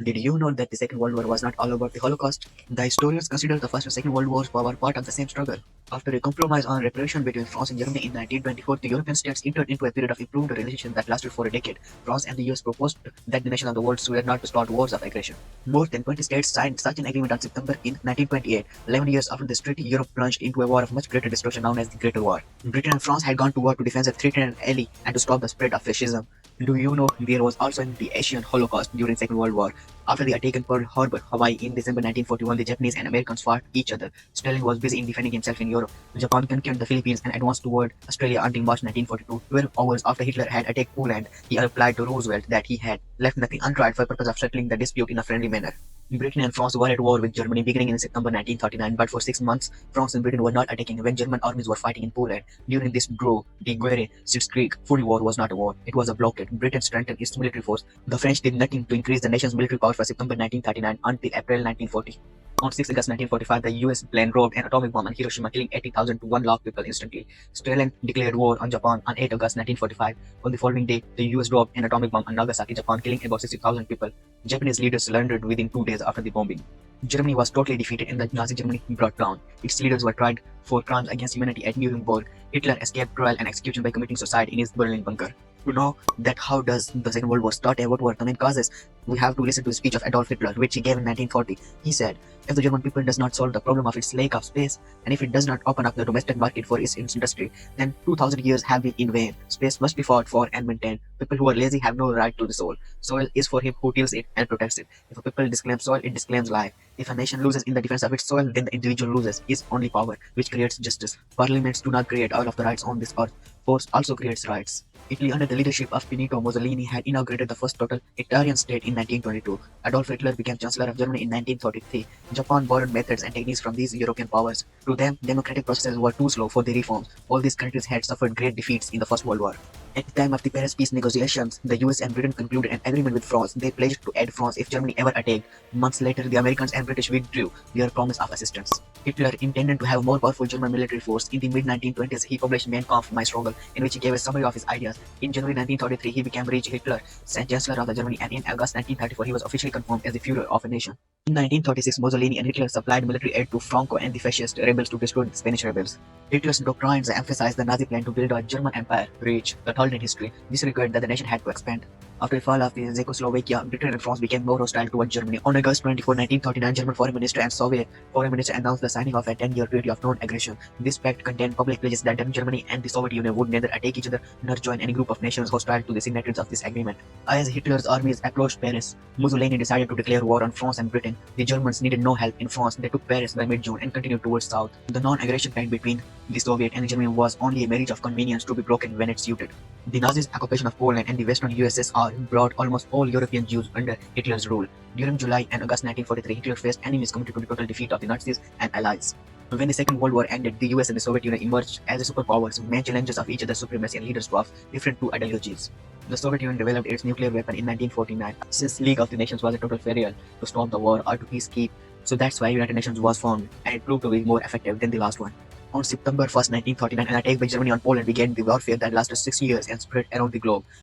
Did you know that the Second World War was not all about the Holocaust? The historians consider the First and Second World Wars were part of the same struggle. After a compromise on reparation between France and Germany in 1924, the European states entered into a period of improved relations that lasted for a decade. France and the US proposed that the nations of the world swear not to start wars of aggression. More than 20 states signed such an agreement on September in 1928. 11 years after this treaty, Europe plunged into a war of much greater destruction known as the Greater War. Britain and France had gone to war to defend a threatened ally and to stop the spread of fascism. Do you know there was also the Asian Holocaust during Second World War? After the attack on Pearl Harbor, Hawaii in December 1941, the Japanese and Americans fought each other. Stalin was busy in defending himself in Europe. Japan conquered the Philippines and advanced toward Australia until March 1942. 12 hours after Hitler had attacked Poland, he replied to Roosevelt that he had left nothing untried for the purpose of settling the dispute in a friendly manner. Britain and France were at war with Germany beginning in September 1939, but for 6 months, France and Britain were not attacking when German armies were fighting in Poland. During this Gros de Guerre Sitzkrieg full war was not a war, it was a blockade. Britain strengthened its military force. The French did nothing to increase the nation's military power from September 1939 until April 1940. On 6 August 1945, the US plane dropped an atomic bomb on Hiroshima, killing 80,000 to 1 lakh people instantly. Stalin declared war on Japan on 8 August 1945. On the following day, the US dropped an atomic bomb on Nagasaki, Japan, killing about 60,000 people. Japanese leaders surrendered within 2 days after the bombing. Germany was totally defeated and the Nazi Germany brought down. Its leaders were tried for crimes against humanity at Nuremberg. Hitler escaped trial and execution by committing suicide in his Berlin bunker. To know that how does the Second World War start and what were the main causes, we have to listen to a speech of Adolf Hitler, which he gave in 1940. He said, if the German people does not solve the problem of its lack of space, and if it does not open up the domestic market for its industry, then 2000 years have been in vain. Space must be fought for and maintained. People who are lazy have no right to the soul. Soil is for him who tills it and protects it. If a people disclaims soil, it disclaims life. If a nation loses in the defense of its soil, then the individual loses his only power, which creates justice. Parliaments do not create all of the rights on this earth. Force also creates rights. Italy, under the leadership of Benito Mussolini, had inaugurated the first totalitarian state in 1922. Adolf Hitler became Chancellor of Germany in 1933. Japan borrowed methods and techniques from these European powers. To them, democratic processes were too slow for the reforms. All these countries had suffered great defeats in the First World War. At the time of the Paris peace negotiations, the US and Britain concluded an agreement with France. They pledged to aid France if Germany ever attacked. Months later, the Americans and British withdrew their promise of assistance. Hitler intended to have a more powerful German military force. In the mid-1920s, he published Mein Kampf, My Struggle, in which he gave a summary of his ideas. In January 1933, he became Reich Hitler, Chancellor of the Germany, and in August 1934, he was officially confirmed as the Führer of a nation. In 1936, Mussolini and Hitler supplied military aid to Franco and the fascist rebels to destroy the Spanish rebels. Hitler's doctrines emphasized the Nazi plan to build a German empire, Reich, the third in history. This required that the nation had to expand. After the fall of the Czechoslovakia, Britain and France became more hostile towards Germany. On August 24, 1939, German Foreign Minister and Soviet Foreign Minister announced the signing of a 10-year treaty of non-aggression. This pact contained public pledges that Germany and the Soviet Union would neither attack each other nor join any group of nations hostile to the signatories of this agreement. As Hitler's armies approached Paris, Mussolini decided to declare war on France and Britain. The Germans needed no help in France. They took Paris by mid-June and continued towards south. The non-aggression pact between the Soviet and Germany was only a marriage of convenience to be broken when it suited. The Nazis' occupation of Poland and the Western USSR brought almost all European Jews under Hitler's rule. During July and August 1943, Hitler faced enemies committed to the total defeat of the Nazis and allies. When the Second World War ended, the US and the Soviet Union emerged as superpowers, main challenges of each other's supremacy and leaders of different two ideologies. The Soviet Union developed its nuclear weapon in 1949. Since League of the Nations was a total failure to stop the war or to peacekeep, so that's why United Nations was formed, and it proved to be more effective than the last one. On September 1st, 1939, an attack by Germany on Poland began the warfare that lasted 6 years and spread around the globe.